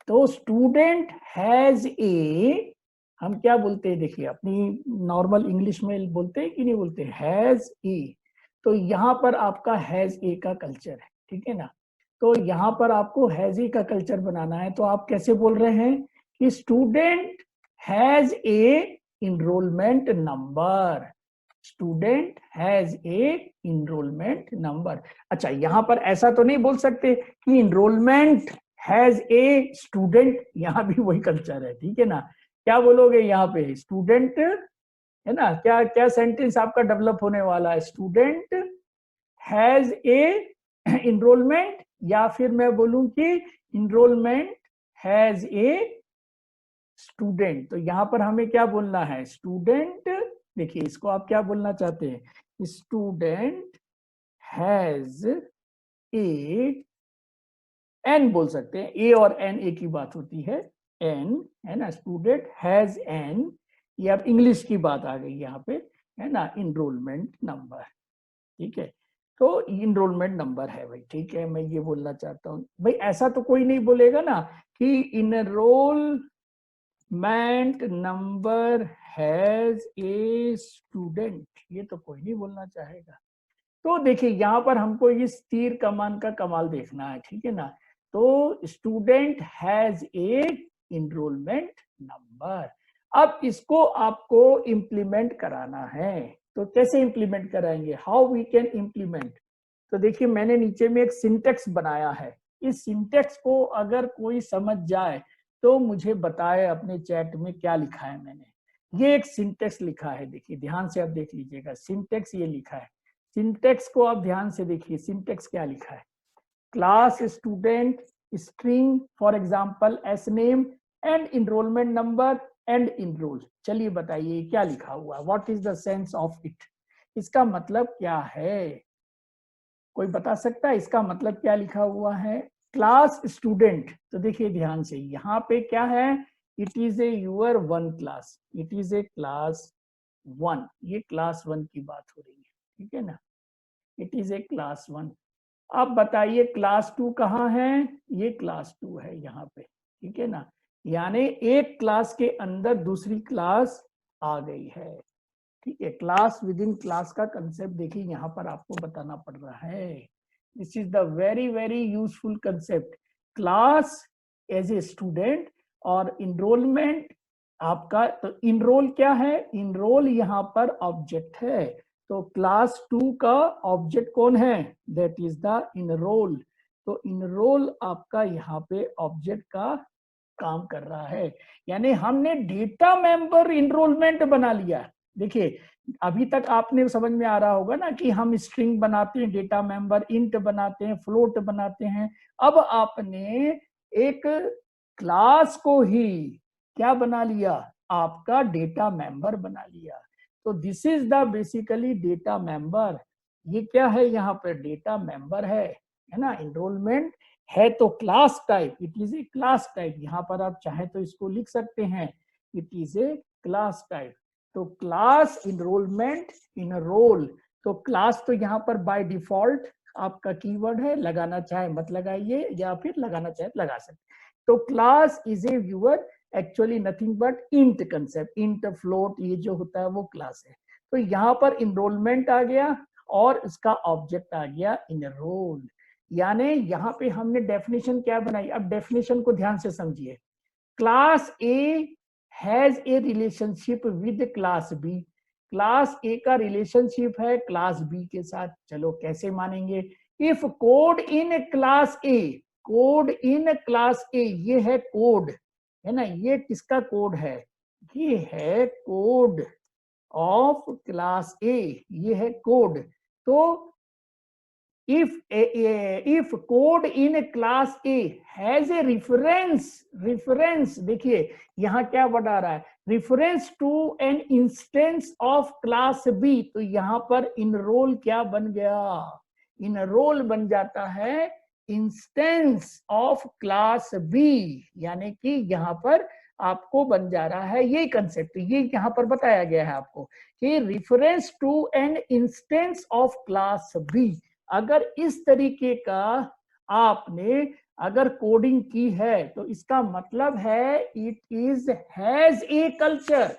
तो स्टूडेंट हैज ए, हम क्या बोलते हैं देखिए, अपनी नॉर्मल इंग्लिश में बोलते हैं कि नहीं बोलते? Has a. तो यहाँ पर आपका हैज ए का कल्चर है, ठीक है ना। तो यहाँ पर आपको हैज ए का कल्चर बनाना है, तो आप कैसे बोल रहे हैं कि student has a enrolment number, student has a enrolment number. अच्छा, यहाँ पर ऐसा तो नहीं बोल सकते कि इनरोलमेंट हैज ए स्टूडेंट, यहाँ भी वही कल्चर है, ठीक है ना। क्या बोलोगे यहाँ पे? स्टूडेंट, है ना, क्या क्या सेंटेंस आपका डेवलप होने वाला है? स्टूडेंट हैज ए इनरोलमेंट, या फिर मैं बोलूं कि इनरोलमेंट हैज ए स्टूडेंट। तो यहाँ पर हमें क्या बोलना है, स्टूडेंट। देखिए इसको आप क्या बोलना चाहते हैं, स्टूडेंट हैज ए, एन बोल सकते हैं, ए और एन एक ही बात होती है, एन है ना, स्टूडेंट हैज एन, ये अब इंग्लिश की बात आ गई यहाँ पे, है ना, इनरोलमेंट नंबर। ठीक है, तो इनरोलमेंट नंबर है भाई, ठीक है, मैं ये बोलना चाहता हूँ भाई। ऐसा तो कोई नहीं बोलेगा ना कि enrolment number has a student, ये तो कोई नहीं बोलना चाहेगा। तो देखिए यहाँ पर हमको इस तीर कमान का कमाल देखना है, ठीक है ना। तो student has a enrolment number. अब इसको आपको इम्प्लीमेंट कराना है, तो कैसे इम्प्लीमेंट कराएंगे, हाउ वी कैन इम्प्लीमेंट। तो देखिए मैंने नीचे में एक सिंटेक्स बनाया है, इस सिंटेक्स को अगर कोई समझ जाए तो मुझे बताए अपने चैट में क्या लिखा है मैंने। ये एक सिंटेक्स लिखा है, देखिए ध्यान से आप देख लीजिएगा, सिंटेक्स ये लिखा है। सिंटेक्स को आप ध्यान से देखिए, सिंटेक्स क्या लिखा है, class student string for example S name and enrolment number and enrol. चलिए बताइए क्या लिखा हुआ, what is the sense of it, इसका मतलब क्या है, कोई बता सकता है इसका मतलब क्या लिखा हुआ है। क्लास स्टूडेंट, तो देखिए ध्यान से यहाँ पे क्या है, it is a your one class, it is a class one, ये क्लास वन की बात हो रही है, ठीक है ना, it is a class one. अब बताइए क्लास टू कहाँ है, ये क्लास टू है यहाँ पे, ठीक है ना, यानी एक क्लास के अंदर दूसरी क्लास आ गई है। ठीक है, क्लास विद इन क्लास का कंसेप्ट देखिए यहाँ पर आपको बताना पड़ रहा है। This is the very very useful concept, class as a student और इनरोलमेंट आपका। तो इनरोल क्या है, इनरोल यहाँ पर ऑब्जेक्ट है, तो क्लास टू का ऑब्जेक्ट कौन है, दैट इज द इनरोल। तो इनरोल आपका यहाँ पे ऑब्जेक्ट का काम कर रहा है, यानी हमने डेटा मेंबर इनरोलमेंट बना लिया। देखिए अभी तक आपने समझ में आ रहा होगा ना कि हम स्ट्रिंग बनाते हैं, डेटा मेंबर, इंट बनाते हैं, फ्लोट बनाते हैं। अब आपने एक क्लास को ही क्या बना लिया, आपका डेटा मेंबर बना लिया। तो this is the basically data member, ये क्या है यहाँ पर डेटा मेंबर है ना। इनरोलमेंट है तो class type, it is a class type, यहाँ पर आप चाहे तो इसको लिख सकते हैं, it is a class type. तो क्लास इनरोलमेंट इनरोल, तो क्लास तो यहाँ पर बाय डिफॉल्ट आपका कीवर्ड है, लगाना चाहे मत लगाइए या फिर लगाना चाहे लगा सकते। तो class is A viewer, actually nothing but int concept, int float ये जो होता है वो क्लास है। तो यहाँ पर इनरोलमेंट आ गया और इसका ऑब्जेक्ट आ गया इनरोल, यानी यहाँ पे हमने डेफिनेशन क्या बनाई। अब डेफिनेशन को ध्यान से समझिए, class A has a relationship with class B, class A का रिलेशनशिप है क्लास बी के साथ। चलो कैसे मानेंगे, if code in class A, code in class A, ये है कोड है ना, ये किसका कोड है, ये है कोड ऑफ क्लास ए, ये है कोड। तो if code in class A has a reference, देखिए यहाँ क्या वर्ड आ रहा है, reference to an instance of class B, तो यहाँ पर इनरोल क्या बन गया, इनरोल बन जाता है इंस्टेंस ऑफ क्लास B, यानी कि यहाँ पर आपको बन जा रहा है ये कंसेप्ट, ये यहाँ पर बताया गया है आपको कि reference to an instance of class B। अगर इस तरीके का आपने अगर कोडिंग की है तो इसका मतलब है it is has a culture,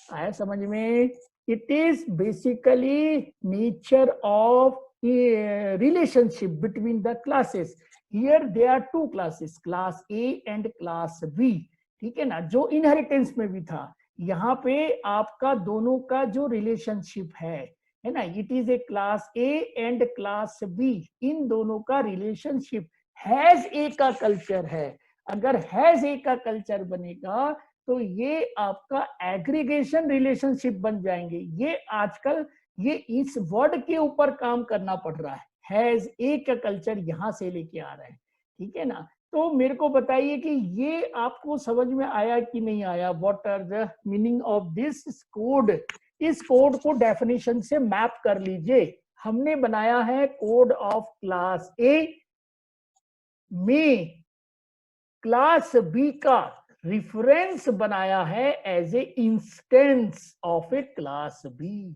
आया समझ में, it is basically nature of relationship between the classes. Here they are two classes, class A and class B, ठीक है ना, जो इनहेरिटेंस में भी था, यहाँ पे आपका दोनों का जो रिलेशनशिप है ना, it is a class A and class B, इन दोनों का रिलेशनशिप हैज ए का कल्चर है। अगर हैज ए का कल्चर बनेगा तो ये आपका एग्रीगेशन रिलेशनशिप बन जाएंगे। ये आजकल ये इस वर्ड के ऊपर काम करना पड़ रहा है, हैज ए का कल्चर यहां से लेके आ रहे हैं, ठीक है ना। तो मेरे को बताइए कि ये आपको समझ में आया कि नहीं आया, what are the meaning of this code. इस कोड को डेफिनेशन से मैप कर लीजिए। हमने बनाया है कोड ऑफ क्लास ए में क्लास बी का रिफरेंस बनाया है as a instance of a class B.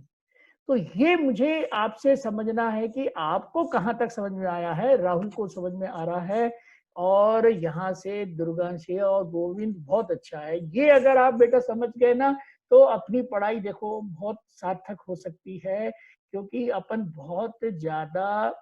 तो ये मुझे आपसे समझना है कि आपको कहां तक समझ में आया है। राहुल को समझ में आ रहा है, और यहाँ से दुर्गांश और गोविंद बहुत अच्छा है। ये अगर आप बेटा समझ गए ना, तो अपनी पढ़ाई देखो बहुत सार्थक हो सकती है, क्योंकि अपन बहुत ज्यादा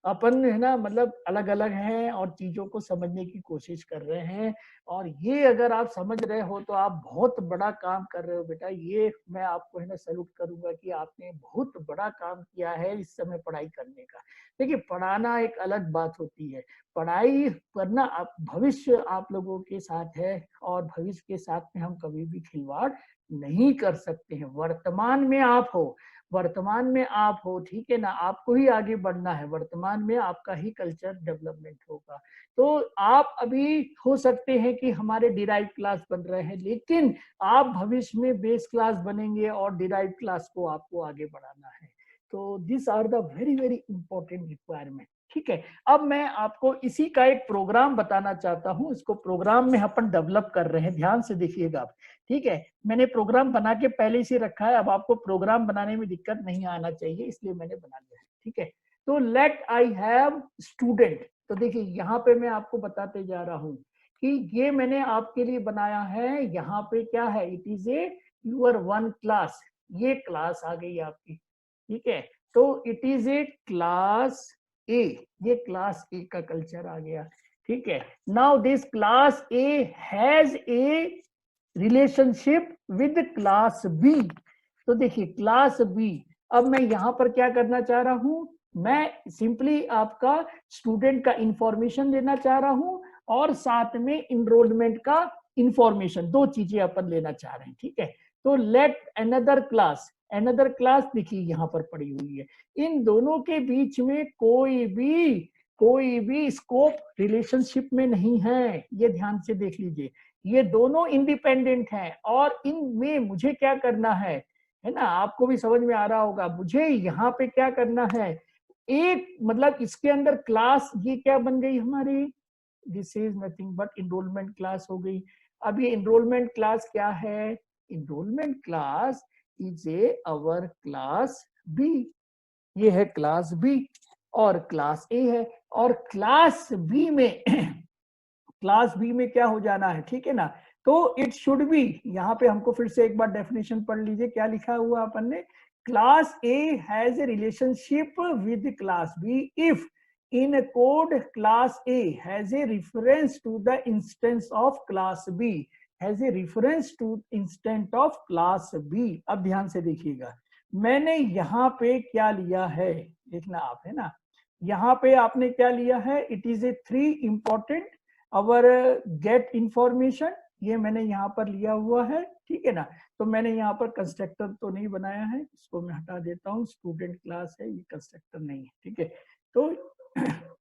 अपन है ना, मतलब अलग अलग हैं और चीजों को समझने की कोशिश कर रहे हैं। और ये अगर आप समझ रहे हो तो आप बहुत बड़ा काम कर रहे हो बेटा। ये मैं आपको है ना सैल्यूट करूंगा कि आपने बहुत बड़ा काम किया है इस समय पढ़ाई करने का। देखिए, पढ़ाना एक अलग बात होती है, पढ़ाई करना आप भविष्य आप लोगों के साथ है, और भविष्य के साथ में हम कभी भी खिलवाड़ नहीं कर सकते हैं। वर्तमान में आप हो, ठीक है ना, आपको ही आगे बढ़ना है, वर्तमान में आपका ही कल्चर डेवलपमेंट होगा। तो आप अभी हो सकते हैं कि हमारे डिराइव क्लास बन रहे हैं, लेकिन आप भविष्य में बेस क्लास बनेंगे और डिराइव क्लास को आपको आगे बढ़ाना है। तो this are the very very important requirement, ठीक है। अब मैं आपको इसी का एक प्रोग्राम बताना चाहता हूं। इसको प्रोग्राम में अपन डेवलप कर रहे हैं, ध्यान से देखिएगा आप, ठीक है। मैंने प्रोग्राम बना के पहले से रखा है, अब आपको प्रोग्राम बनाने में दिक्कत नहीं आना चाहिए, इसलिए मैंने बना लिया है, ठीक है। तो लेट आई हैव स्टूडेंट। तो देखिए यहाँ पे मैं आपको बताते जा रहा हूँ कि ये मैंने आपके लिए बनाया है। यहाँ पे क्या है, it is a your one class. ये क्लास आ गई आपकी, ठीक है। तो it is a class A, ये क्लास ए का कल्चर आ गया, ठीक है। Now this class A has a relationship with class B. तो देखिए क्लास बी, अब मैं यहां पर क्या करना चाह रहा हूं, मैं सिंपली आपका स्टूडेंट का इंफॉर्मेशन लेना चाह रहा हूं, और साथ में इनरोलमेंट का इंफॉर्मेशन, दो चीजें अपन लेना चाह रहे हैं, ठीक है। तो लेट अनदर क्लास देखिए यहां पर पड़ी हुई है। इन दोनों के बीच में कोई भी स्कोप रिलेशनशिप में नहीं है, ये ध्यान से देख लीजिए। ये दोनों इंडिपेंडेंट हैं, और इनमें मुझे क्या करना है ना, आपको भी समझ में आ रहा होगा। मुझे यहाँ पे क्या करना है, एक मतलब इसके अंदर क्लास ये क्या बन गई हमारी, this is nothing but enrolment class हो गई। अब ये इनरोलमेंट क्लास क्या है, enrolment class is a our class B. ये है क्लास बी, और क्लास ए है, और क्लास बी में क्लास बी में क्या हो जाना है, ठीक है ना। तो इट शुड बी, यहाँ पे हमको फिर से एक बार डेफिनेशन पढ़ लीजिए क्या लिखा हुआ अपन ने। Class A has a relationship with class B if in code class A has a reference to the instance of class B, has a reference to instant of class B. अब ध्यान से देखिएगा, मैंने यहाँ पे क्या लिया है, देखना आप, है ना। यहाँ पे आपने क्या लिया है, it is A three important our get information, ये मैंने यहाँ पर लिया हुआ है, ठीक है ना। तो मैंने यहाँ पर कंस्ट्रक्टर तो नहीं बनाया है, इसको मैं हटा देता हूँ, स्टूडेंट क्लास है, ये कंस्ट्रक्टर नहीं है, ठीक है। तो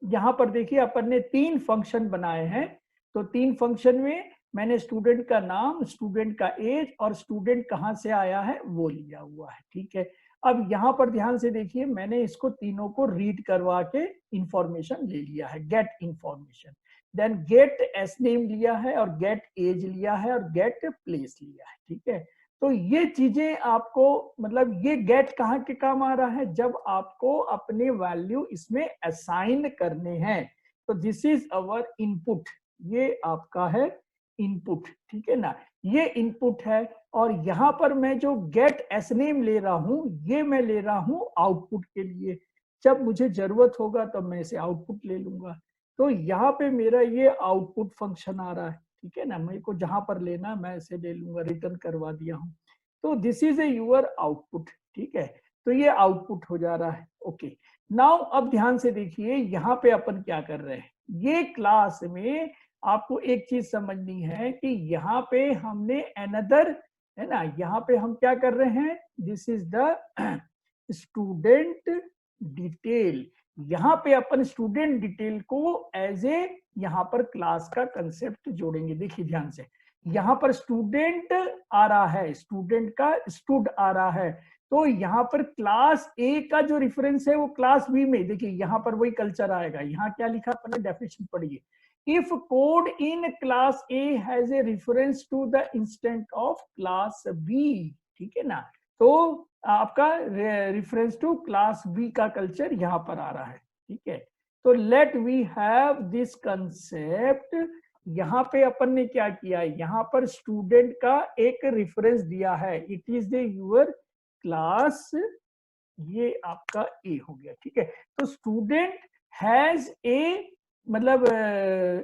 यहाँ पर देखिए अपन ने तीन फंक्शन बनाए हैं। तो तीन फंक्शन में मैंने स्टूडेंट का नाम, स्टूडेंट का एज, और स्टूडेंट कहाँ से आया है वो लिया हुआ है, ठीक है। अब यहाँ पर ध्यान से देखिए, मैंने इसको तीनों को रीड करवा के इंफॉर्मेशन ले लिया है, get information, then get S name लिया है, और गेट एज लिया है, और गेट प्लेस लिया है, ठीक है। तो ये चीजें आपको, मतलब ये गेट कहाँ के काम आ रहा है, जब आपको अपने वैल्यू इसमें असाइन करने हैं। तो दिस इज अवर इनपुट, ये आपका है इनपुट, ठीक है ना, ये इनपुट है। और यहाँ पर मैं जो गेट एस नेम ले रहा हूँ, ये मैं ले रहा हूँ आउटपुट के लिए। जब मुझे जरूरत होगा तब मैं इसे आउटपुट ले लूंगा। तो यहाँ पे मेरा ये आउटपुट फंक्शन आ रहा है, ठीक है ना। मेरे को जहां पर लेना मैं इसे ले लूंगा, रिटर्न करवा दिया हूँ। तो this is a your output, ठीक है। तो ये आउटपुट हो जा रहा है, ओके। नाउ अब ध्यान से देखिए, यहाँ पे अपन क्या कर रहे हैं, ये क्लास में आपको एक चीज समझनी है कि यहाँ पे हमने अनदर, है ना, यहाँ पे हम क्या कर रहे हैं, this is the student detail. यहाँ पे अपन स्टूडेंट डिटेल को एज ए यहाँ पर क्लास का कंसेप्ट जोड़ेंगे। देखिए ध्यान से, यहाँ पर स्टूडेंट आ रहा है, स्टूडेंट का स्टूड आ रहा है, तो यहाँ पर क्लास ए का जो रेफरेंस है वो क्लास बी में, देखिए यहाँ पर वही कल्चर आएगा। यहाँ क्या लिखा, अपने डेफिनेशन पढ़िए, if code in class A has a reference to the instant of class B, ठीक है ना, तो आपका रेफरेंस टू क्लास बी का कल्चर यहाँ पर आ रहा है, ठीक है। तो let we have this concept. यहाँ पे अपन ने क्या किया, यहाँ पर स्टूडेंट का एक रेफरेंस दिया है, it is the your class, ये आपका ए हो गया, ठीक है। तो स्टूडेंट हैज ए मतलब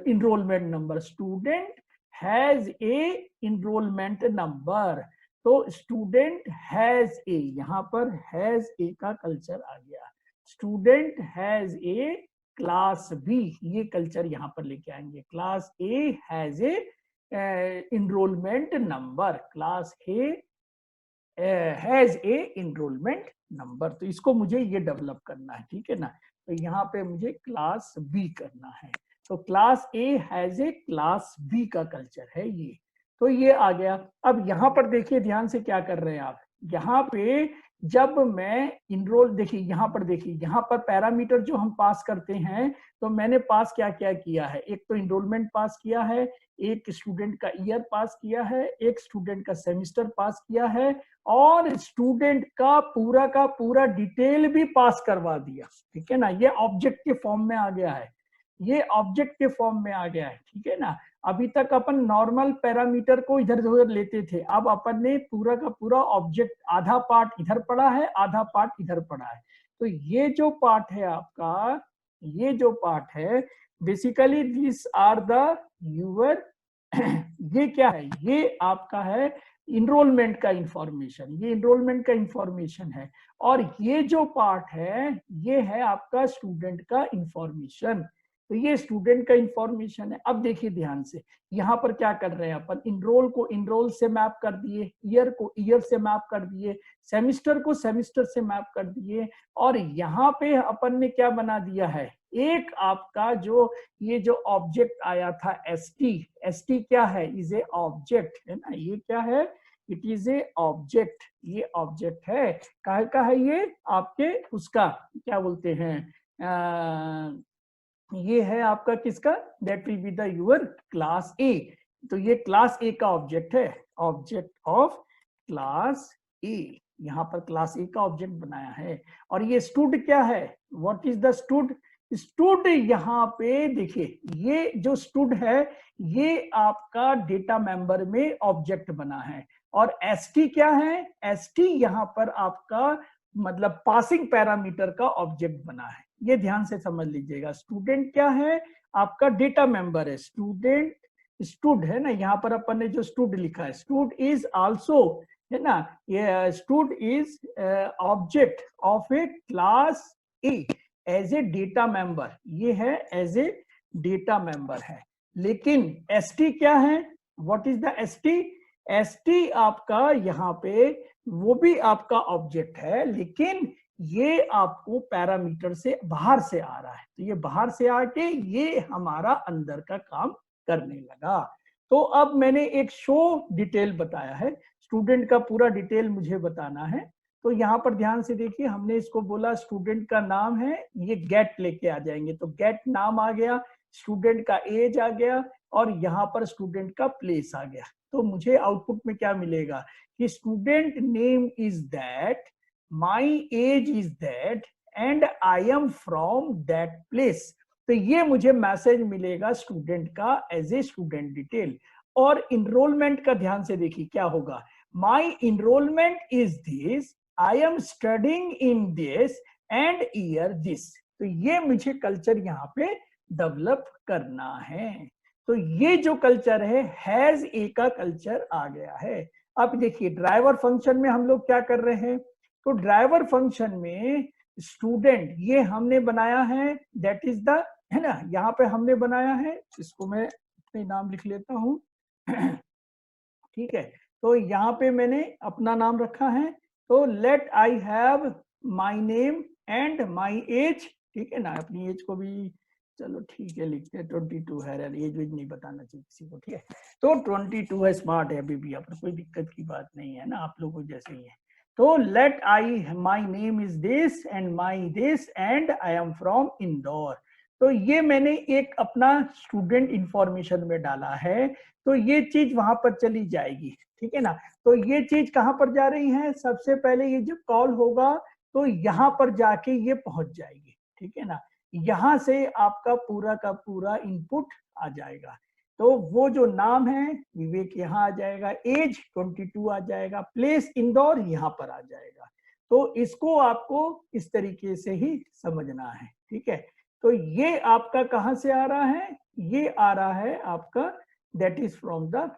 enrolment number, student has a enrolment number, तो स्टूडेंट हैज ए, यहाँ पर हैज ए का कल्चर आ गया। Student has a class B, ये कल्चर यहाँ पर लेके आएंगे। Class A has a enrolment number, class A has a enrolment number, तो इसको मुझे ये डेवलप करना है, ठीक है ना। तो यहाँ पे मुझे क्लास बी करना है, तो class A has a class B का कल्चर है ये, तो ये आ गया। अब यहाँ पर देखिए ध्यान से क्या कर रहे हैं आप, यहाँ पे जब मैं इनरोल, देखिए यहाँ पर देखिए, यहाँ पर पैरामीटर जो हम पास करते हैं, तो मैंने पास क्या क्या किया है, एक तो इनरोलमेंट पास किया है, एक स्टूडेंट का ईयर पास किया है, एक स्टूडेंट का सेमिस्टर पास किया है, और स्टूडेंट का पूरा डिटेल भी पास करवा दिया, ठीक है ना। ये ऑब्जेक्ट के फॉर्म में आ गया है, ये ऑब्जेक्ट के फॉर्म में आ गया है, ठीक है ना। अभी तक अपन नॉर्मल पैरामीटर को इधर उधर लेते थे, अब अपन ने पूरा का पूरा ऑब्जेक्ट, आधा पार्ट इधर पड़ा है, आधा पार्ट इधर पड़ा है, तो ये जो पार्ट है आपका, ये जो पार्ट है basically this are the your ये क्या है, ये आपका है इनरोलमेंट का इंफॉर्मेशन, ये इनरोलमेंट का इंफॉर्मेशन है, और ये जो पार्ट है ये है आपका स्टूडेंट का इंफॉर्मेशन, तो ये स्टूडेंट का इंफॉर्मेशन है। अब देखिए ध्यान से, यहाँ पर क्या कर रहे हैं अपन, इनरोल को इनरोल से मैप कर दिए, ईयर को ईयर से मैप कर दिए, सेमिस्टर को सेमिस्टर से मैप कर दिए, और यहाँ पे अपन ने क्या बना दिया है, एक आपका जो ये जो ऑब्जेक्ट आया था एसटी, एसटी क्या है, इज ए ऑब्जेक्ट, है ना, ये क्या है, इट इज ए ऑब्जेक्ट, ये ऑब्जेक्ट है, काहे का है ये, आपके उसका क्या बोलते हैं, ये है आपका किसका, that will be the your class A, तो ये क्लास ए का ऑब्जेक्ट है, ऑब्जेक्ट ऑफ क्लास ए, यहाँ पर क्लास ए का ऑब्जेक्ट बनाया है। और ये स्टूड क्या है, what is the stood, stood यहाँ पे देखिए, ये जो स्टूड है ये आपका डेटा मेंबर में ऑब्जेक्ट बना है, और एसटी क्या है, एसटी यहाँ पर आपका मतलब पासिंग पैरामीटर का ऑब्जेक्ट बना है, ये ध्यान से समझ लीजिएगा। स्टूडेंट क्या है, आपका डेटा मेंबर है, स्टूडेंट स्टूड है ना, यहाँ पर अपन ने जो स्टूड लिखा है, स्टूड इज आल्सो, है ना, ये stud is object of a class A as a data member, ये है एज ए डेटा मेंबर है। लेकिन एसटी क्या है, what is the ST, ST आपका यहाँ पे वो भी आपका ऑब्जेक्ट है, लेकिन ये आपको पैरामीटर से बाहर से आ रहा है, तो ये बाहर से आके ये हमारा अंदर का काम करने लगा। तो अब मैंने एक शो डिटेल बताया है, स्टूडेंट का पूरा डिटेल मुझे बताना है, तो यहाँ पर ध्यान से देखिए, हमने इसको बोला स्टूडेंट का नाम है, ये गेट लेके आ जाएंगे, तो गेट नाम आ गया, स्टूडेंट का एज आ गया, और यहाँ पर स्टूडेंट का प्लेस आ गया। तो मुझे आउटपुट में क्या मिलेगा कि student name is that, my age is that and I am from that place, तो ये मुझे मैसेज मिलेगा स्टूडेंट का एज ए स्टूडेंट डिटेल। और इनरोलमेंट का ध्यान से देखिए क्या होगा, my enrollment is this, I am studying in this and year this, तो ये मुझे कल्चर यहाँ पे डेवलप करना है। तो ये जो कल्चर है हैज ए का कल्चर आ गया है। अब देखिए ड्राइवर फंक्शन में हम लोग क्या कर रहे हैं, तो ड्राइवर फंक्शन में स्टूडेंट ये हमने बनाया है, दैट इज द, है ना, यहाँ पे हमने बनाया है, इसको मैं अपने नाम लिख लेता हूँ ठीक है, तो यहाँ पे मैंने अपना नाम रखा है, तो let I have my name and my age, ठीक है ना, अपनी एज को भी चलो ठीक है लिखते हैं 22 है, एज वेज नहीं बताना चाहिए किसी को, ठीक है। तो 22 है, स्मार्ट है अभी भी, यहाँ पर कोई दिक्कत की बात नहीं है ना, आप लोगों जैसे ही है। तो let I my name is this and my this and I am from Indore. तो ये मैंने एक अपना स्टूडेंट इंफॉर्मेशन में डाला है, तो ये चीज वहां पर चली जाएगी, ठीक है ना। तो ये चीज कहां पर जा रही है, सबसे पहले ये जो कॉल होगा तो यहाँ पर जाके ये पहुंच जाएगी, ठीक है ना। यहां से आपका पूरा का पूरा इनपुट आ जाएगा। तो वो जो नाम है विवेक यहाँ आ जाएगा, एज 22 आ जाएगा, प्लेस इंदौर यहाँ पर आ जाएगा। तो इसको आपको इस तरीके से ही समझना है, ठीक है। तो ये आपका कहां से आ रहा है, ये आ रहा है आपका that is from the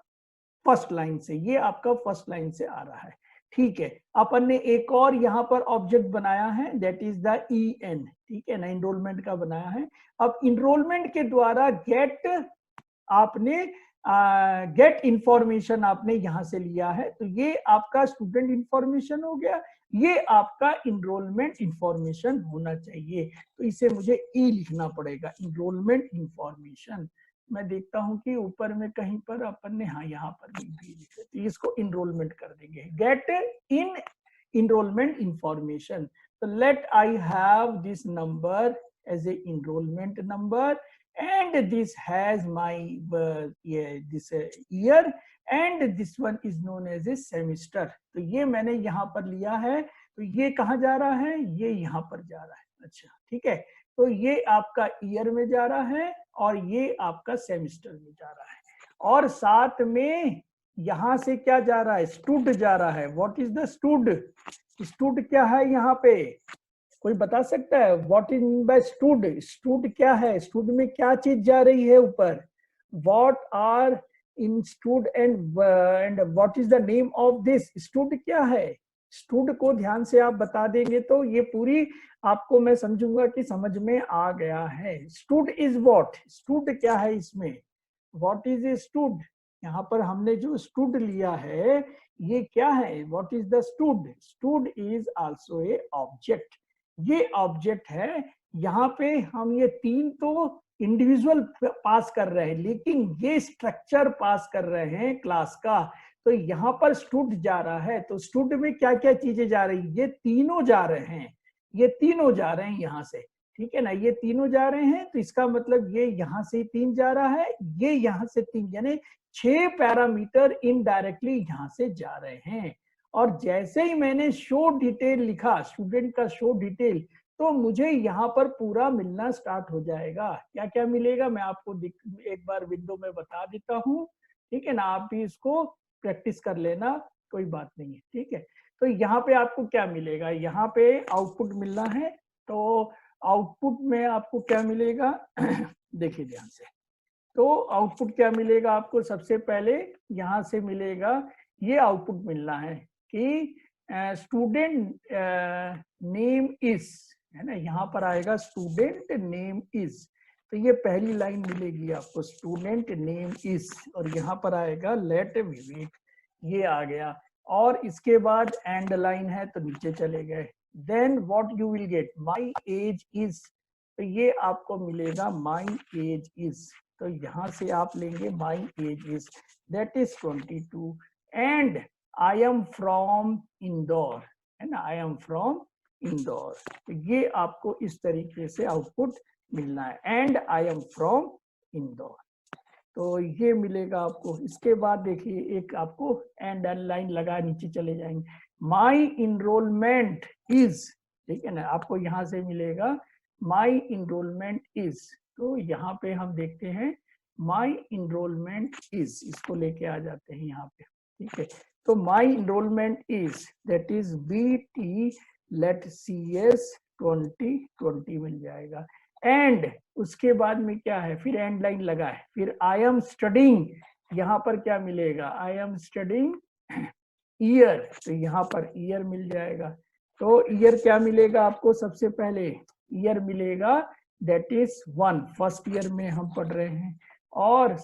first line से, ये आपका फर्स्ट लाइन से आ रहा है, ठीक है। अपन ने एक और यहाँ पर ऑब्जेक्ट बनाया है दैट इज द EN, ठीक है ना, इनरोलमेंट का बनाया है। अब इनरोलमेंट के द्वारा गेट आपने गेट इंफॉर्मेशन आपने यहां से लिया है, तो ये आपका स्टूडेंट इंफॉर्मेशन हो गया, ये आपका इनरोलमेंट इंफॉर्मेशन होना चाहिए। तो इसे मुझे ई लिखना पड़ेगा, इनरोलमेंट इंफॉर्मेशन। मैं देखता हूं कि ऊपर में कहीं पर अपन ने, हाँ यहाँ पर भी लिखे, तो इसको इनरोलमेंट कर देंगे, गेट इन इनरोलमेंट इंफॉर्मेशन। तो let I have this number as a enrolment number and this has my this year and this one is known as a semester। तो ये मैंने यहाँ पर लिया है, तो ये कहाँ जा रहा है, ये यहाँ पर जा रहा है, अच्छा ठीक है। तो ये आपका ईयर में जा रहा है और ये आपका सेमिस्टर में जा रहा है, और साथ में यहाँ से क्या जा रहा है, स्टूड जा रहा है। What is the stood, stood क्या है यहाँ पे, कोई बता सकता है what is mean by stood, stood क्या है, स्टूड में क्या चीज जा रही है ऊपर, what are in stud and what is the name of this, stud क्या है। स्टूड को ध्यान से आप बता देंगे तो ये पूरी आपको मैं समझूंगा कि समझ में आ गया है। स्टूड इज व्हाट, स्टूड क्या है इसमें, व्हाट इज ए स्टूड, यहाँ पर हमने जो स्टूड लिया है ये क्या है, what is the stood, stood is also a object, ये ऑब्जेक्ट है। यहाँ पे हम ये तीन तो इंडिविजुअल पास कर रहे हैं, लेकिन ये स्ट्रक्चर पास कर रहे हैं क्लास का। तो यहाँ पर स्टूड जा रहा है, तो स्टूड में क्या क्या चीजें जा रही, ये तीनों जा रहे हैं, ये तीनों जा रहे हैं यहाँ से, ठीक है ना, ये तीनों जा रहे हैं। तो इसका मतलब ये यहाँ से 3 जा रहा है, ये यहाँ से 3, यानी 6 पैरामीटर इनडायरेक्टली यहाँ से जा रहे हैं। और जैसे ही मैंने शो डिटेल लिखा, स्टूडेंट का शो डिटेल, तो मुझे यहाँ पर पूरा मिलना स्टार्ट हो जाएगा। क्या क्या मिलेगा मैं आपको एक बार विंडो में बता देता हूँ, ठीक है ना, आप भी इसको प्रैक्टिस कर लेना, कोई बात नहीं है, ठीक है। तो यहाँ पे आपको क्या मिलेगा, यहाँ पे आउटपुट मिलना है, तो आउटपुट में आपको क्या मिलेगा देखिए ध्यान से। तो आउटपुट क्या मिलेगा आपको, सबसे पहले यहाँ से मिलेगा, ये आउटपुट मिलना है कि स्टूडेंट नेम इज, है ना, यहाँ पर आएगा स्टूडेंट नेम इज। तो ये पहली लाइन मिलेगी आपको, स्टूडेंट नेम इज, और यहाँ पर आएगा लेट विवेक, ये आ गया। और इसके बाद एंड लाइन है तो नीचे चले गए। Then what you will get, my age is, तो ये आपको मिलेगा माई एज इज। तो यहाँ से आप लेंगे माई age is that is 22 and I am from Indore, है ना, आई एम फ्रॉम इंदौर। तो ये आपको इस तरीके से आउटपुट मिलना है, and I am from Indore, तो ये मिलेगा आपको। इसके बाद देखिए एक आपको एंड लाइन लगा नीचे चले जाएंगे, माई इनरोलमेंट इज, ठीक है ना, आपको यहाँ से मिलेगा माई इनरोलमेंट इज। तो यहाँ पे हम देखते हैं माई इनरोलमेंट इज, इसको लेके आ जाते हैं यहाँ पे, ठीक है। तो my enrolment is that is BT let CS 2020 मिल जाएगा। एंड उसके बाद में क्या है, फिर एंड लाइन लगा है, फिर आई एम स्टडिंग, यहाँ पर क्या मिलेगा, आई एम स्टडिंग ईयर, तो यहाँ पर ईयर मिल जाएगा। तो ईयर क्या मिलेगा आपको, सबसे पहले ईयर मिलेगा दैट इज 1, फर्स्ट ईयर में हम पढ़ रहे हैं, और